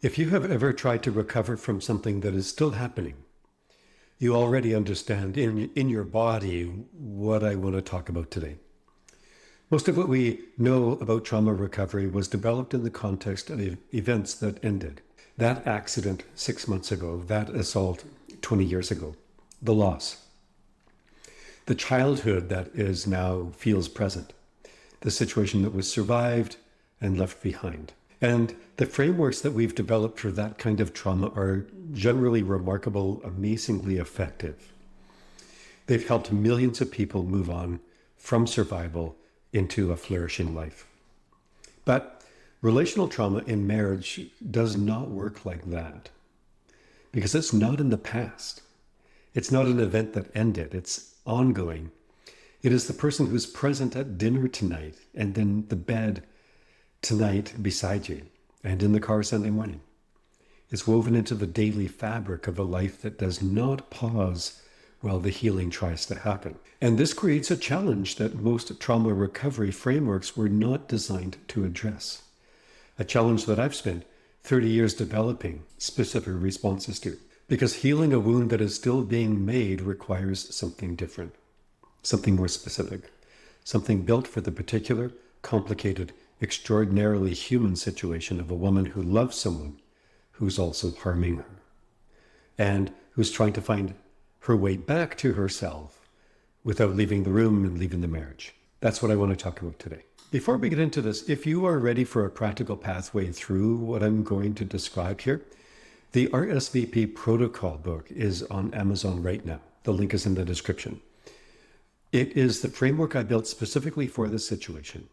If you have ever tried to recover from something that is still happening, you already understand in your body what I want to talk about today. Most of what we know about trauma recovery was developed in the context of events that ended. That accident 6 months ago, that assault 20 years ago, the loss, the childhood that is now feels present, the situation that was survived and left behind. And the frameworks that we've developed for that kind of trauma are generally remarkable, amazingly effective. They've helped millions of people move on from survival into a flourishing life. But relational trauma in marriage does not work like that because it's not in the past. It's not an event that ended. It's ongoing. It is the person who's present at dinner tonight and in the bed tonight beside you and in the car Sunday morning. It's woven into the daily fabric of a life that does not pause while the healing tries to happen. And this creates a challenge that most trauma recovery frameworks were not designed to address. A challenge that I've spent 30 years developing specific responses to. Because healing a wound that is still being made requires something different, something more specific, something built for the particular, complicated, extraordinarily human situation of a woman who loves someone who's also harming her and who's trying to find her way back to herself without leaving the room and leaving the marriage. That's what I want to talk about today. Before we get into this, if you are ready for a practical pathway through what I'm going to describe here, the RSVP protocol book is on Amazon right now. The link is in the description. It is the framework I built specifically for this situation.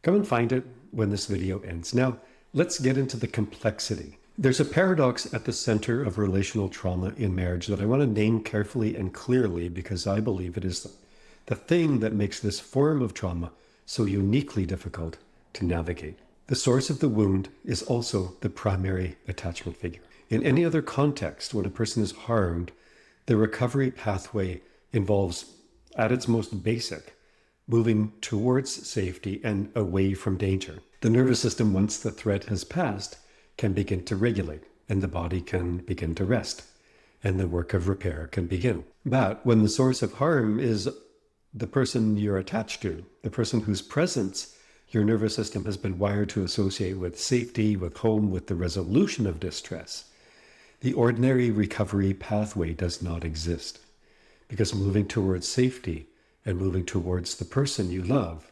Come and find it when this video ends. Now, let's get into the complexity. There's a paradox at the center of relational trauma in marriage that I want to name carefully and clearly because I believe it is the thing that makes this form of trauma so uniquely difficult to navigate. The source of the wound is also the primary attachment figure. In any other context, when a person is harmed, the recovery pathway involves, at its most basic, moving towards safety and away from danger. The nervous system, once the threat has passed, can begin to regulate, and the body can begin to rest, and the work of repair can begin. But when the source of harm is the person you're attached to, the person whose presence your nervous system has been wired to associate with safety, with home, with the resolution of distress, the ordinary recovery pathway does not exist, because moving towards safety and moving towards the person you love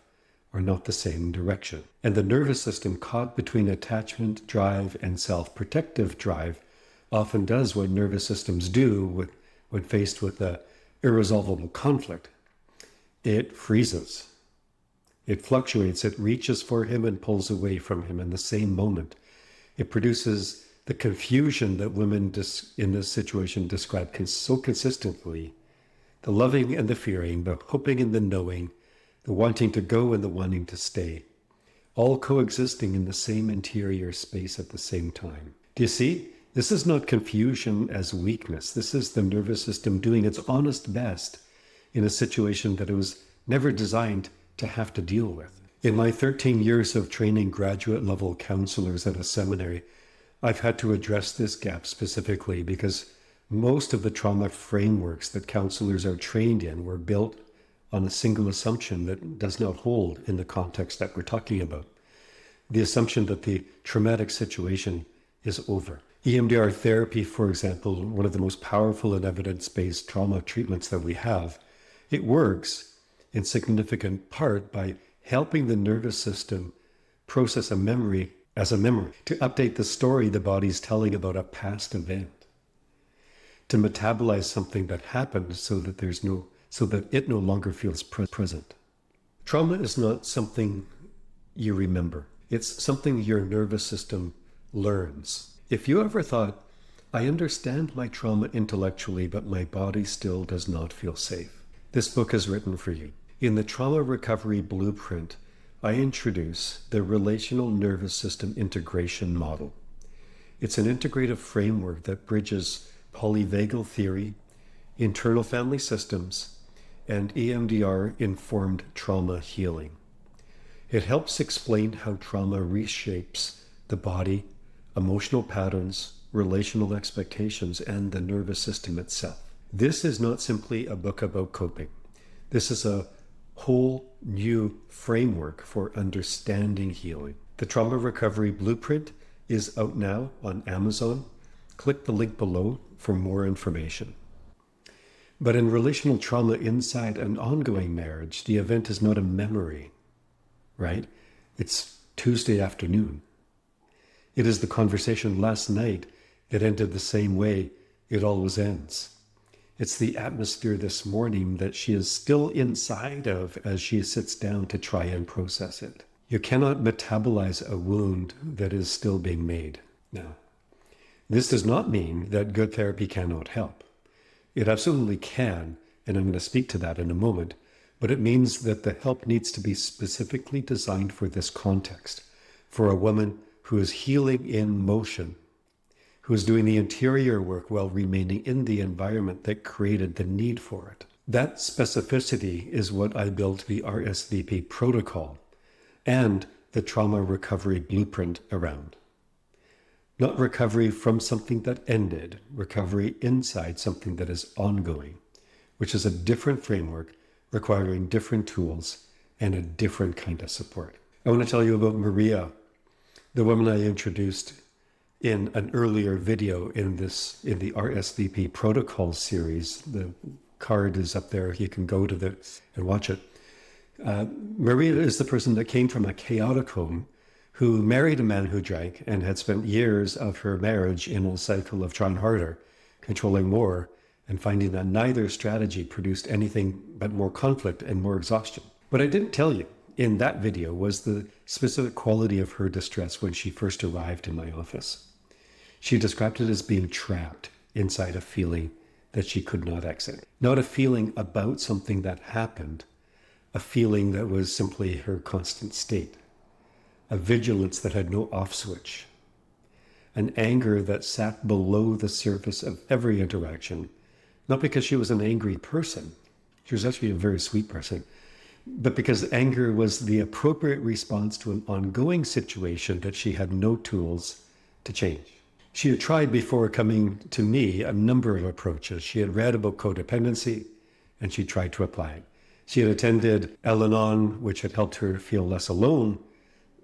are not the same direction. And the nervous system caught between attachment drive and self-protective drive often does what nervous systems do when faced with an irresolvable conflict. It freezes. It fluctuates. It reaches for him and pulls away from him in the same moment. It produces the confusion that women in this situation describe so consistently. The loving and the fearing, the hoping and the knowing, the wanting to go and the wanting to stay, all coexisting in the same interior space at the same time. Do you see? This is not confusion as weakness. This is the nervous system doing its honest best in a situation that it was never designed to have to deal with. In my 13 years of training graduate level counselors at a seminary, I've had to address this gap specifically because most of the trauma frameworks that counselors are trained in were built on a single assumption that does not hold in the context that we're talking about. The assumption that the traumatic situation is over. EMDR therapy, for example, one of the most powerful and evidence-based trauma treatments that we have, it works in significant part by helping the nervous system process a memory as a memory, to update the story the body's telling about a past event, to metabolize something that happened so that it no longer feels present. Trauma is not something you remember. It's something your nervous system learns. If you ever thought, I understand my trauma intellectually, but my body still does not feel safe, this book is written for you. In the Trauma Recovery Blueprint, I introduce the Relational Nervous System Integration Model. It's an integrative framework that bridges polyvagal theory, internal family systems, and EMDR-informed trauma healing. It helps explain how trauma reshapes the body, emotional patterns, relational expectations, and the nervous system itself. This is not simply a book about coping. This is a whole new framework for understanding healing. The Trauma Recovery Blueprint is out now on Amazon. Click the link below for more information. But in relational trauma inside an ongoing marriage, the event is not a memory, right? It's Tuesday afternoon. It is the conversation last night that ended the same way it always ends. It's the atmosphere this morning that she is still inside of as she sits down to try and process it. You cannot metabolize a wound that is still being made. Now, this does not mean that good therapy cannot help. It absolutely can, and I'm going to speak to that in a moment, but it means that the help needs to be specifically designed for this context, for a woman who is healing in motion, who is doing the interior work while remaining in the environment that created the need for it. That specificity is what I built the RSVP protocol and the Trauma Recovery Blueprint around. Not recovery from something that ended, recovery inside something that is ongoing, which is a different framework requiring different tools and a different kind of support. I want to tell you about Maria, the woman I introduced in an earlier video in the RSVP protocol series. The card is up there. You can go to and watch it. Maria is the person that came from a chaotic home, who married a man who drank and had spent years of her marriage in a cycle of trying harder, controlling more, and finding that neither strategy produced anything but more conflict and more exhaustion. What I didn't tell you in that video was the specific quality of her distress when she first arrived in my office. She described it as being trapped inside a feeling that she could not exit. Not a feeling about something that happened, a feeling that was simply her constant state. A vigilance that had no off switch. An anger that sat below the surface of every interaction, not because she was an angry person. She was actually a very sweet person, but because anger was the appropriate response to an ongoing situation that she had no tools to change. She had tried before coming to me a number of approaches. She had read about codependency and she tried to apply it. She had attended Al-Anon, which had helped her feel less alone,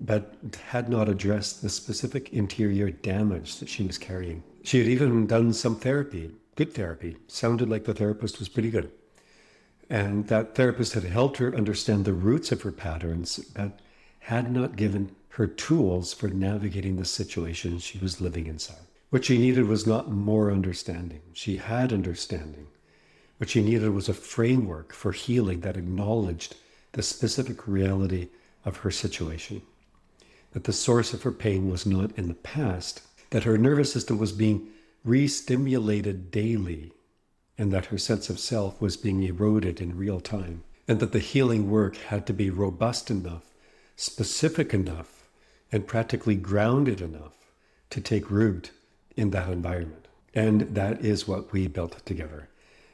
but had not addressed the specific interior damage that she was carrying. She had even done some therapy, good therapy. Sounded like the therapist was pretty good. And that therapist had helped her understand the roots of her patterns, but had not given her tools for navigating the situation she was living inside. What she needed was not more understanding. She had understanding. What she needed was a framework for healing that acknowledged the specific reality of her situation. That the source of her pain was not in the past, that her nervous system was being re-stimulated daily, and that her sense of self was being eroded in real time, and that the healing work had to be robust enough, specific enough, and practically grounded enough to take root in that environment. And that is what we built together.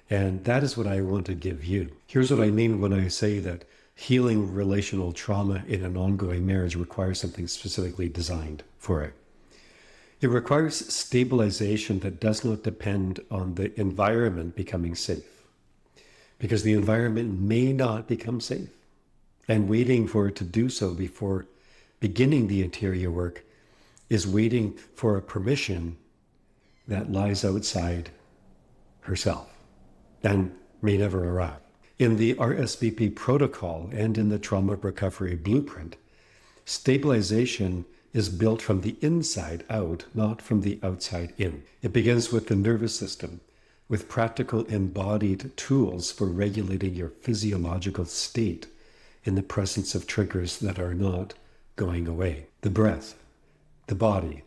And that is what I want to give you. Here's what I mean when I say that healing relational trauma in an ongoing marriage requires something specifically designed for it. It requires stabilization that does not depend on the environment becoming safe, because the environment may not become safe. And waiting for it to do so before beginning the interior work is waiting for a permission that lies outside herself and may never arrive. In the RSVP protocol and in the Trauma Recovery Blueprint, stabilization is built from the inside out, not from the outside in. It begins with the nervous system, with practical embodied tools for regulating your physiological state in the presence of triggers that are not going away. The breath, the body,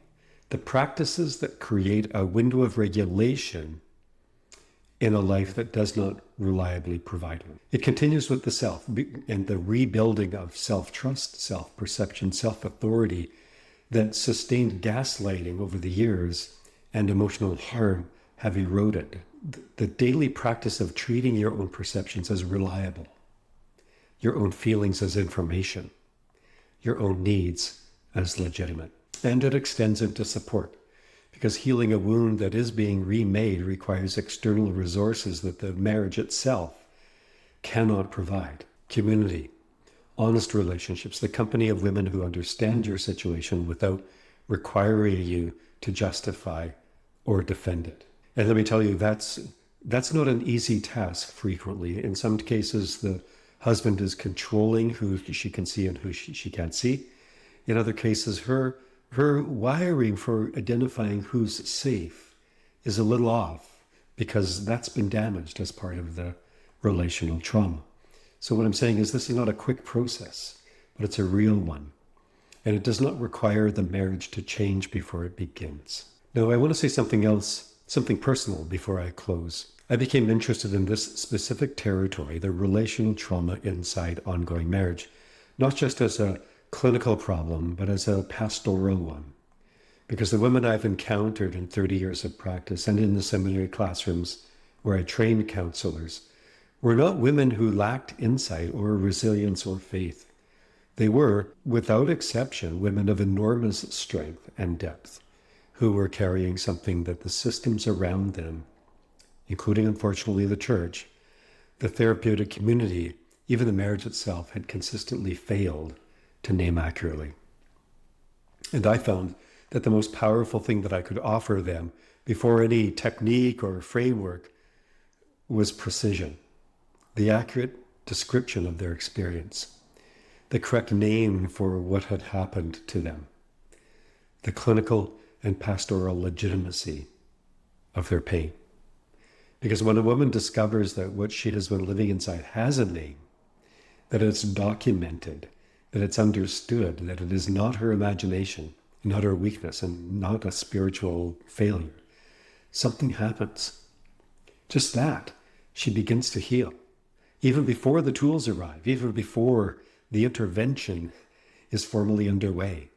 the practices that create a window of regulation in a life that does not reliably provide one. It continues with the self and the rebuilding of self-trust, self-perception, self-authority that sustained gaslighting over the years and emotional harm have eroded. The daily practice of treating your own perceptions as reliable, your own feelings as information, your own needs as legitimate. And it extends into support, because healing a wound that is being remade requires external resources that the marriage itself cannot provide. Community, honest relationships, the company of women who understand your situation without requiring you to justify or defend it. And let me tell you, that's not an easy task frequently. In some cases, the husband is controlling who she can see and who she can't see. In other cases, her wiring for identifying who's safe is a little off because that's been damaged as part of the relational trauma. So what I'm saying is this is not a quick process, but it's a real one. And it does not require the marriage to change before it begins. Now, I want to say something else, something personal before I close. I became interested in this specific territory, the relational trauma inside ongoing marriage, not just as a clinical problem, but as a pastoral one. Because the women I've encountered in 30 years of practice and in the seminary classrooms where I trained counselors were not women who lacked insight or resilience or faith. They were, without exception, women of enormous strength and depth who were carrying something that the systems around them, including, unfortunately, the church, the therapeutic community, even the marriage itself, had consistently failed to name accurately. And I found that the most powerful thing that I could offer them before any technique or framework was precision, the accurate description of their experience, the correct name for what had happened to them, the clinical and pastoral legitimacy of their pain. Because when a woman discovers that what she has been living inside has a name, that it's documented, that it's understood, that it is not her imagination, not her weakness, and not a spiritual failure, something happens. Just that. She begins to heal. Even before the tools arrive, even before the intervention is formally underway,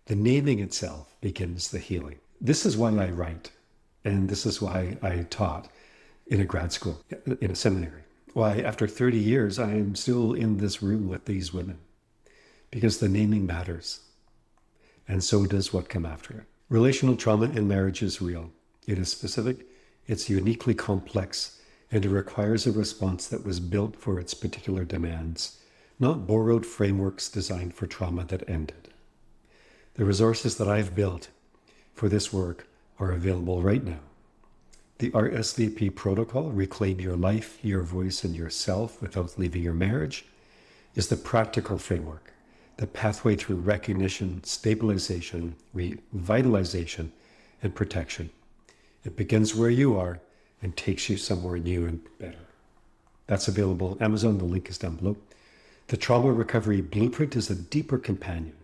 the naming itself begins the healing. This is why I write, and this is why I taught in a grad school, in a seminary. Why, after 30 years, I am still in this room with these women, because the naming matters, and so does what come after it. Relational trauma in marriage is real. It is specific, it's uniquely complex, and it requires a response that was built for its particular demands, not borrowed frameworks designed for trauma that ended. The resources that I've built for this work are available right now. The RSVP protocol, Reclaim Your Life, Your Voice, and Yourself Without Leaving Your Marriage, is the practical framework, the pathway through recognition, stabilization, revitalization, and protection. It begins where you are and takes you somewhere new and better. That's available on Amazon. The link is down below. The Trauma Recovery Blueprint is a deeper companion,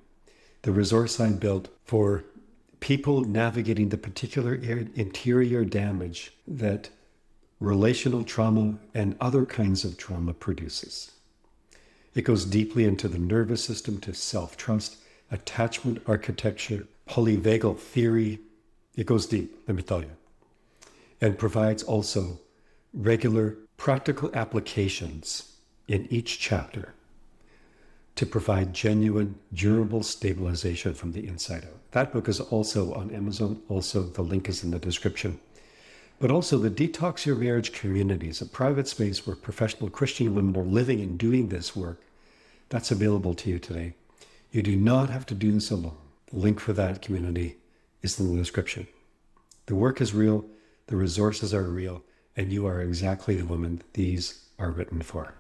the resource I built for people navigating the particular interior damage that relational trauma and other kinds of trauma produces. It goes deeply into the nervous system to self-trust, attachment architecture, polyvagal theory. It goes deep, let me tell you, and provides also regular practical applications in each chapter to provide genuine, durable stabilization from the inside out. That book is also on Amazon. Also, the link is in the description. But also the Detox Your Marriage community is a private space where professional Christian women are living and doing this work. That's available to you today. You do not have to do this alone. The link for that community is in the description. The work is real, the resources are real, and you are exactly the woman these are written for.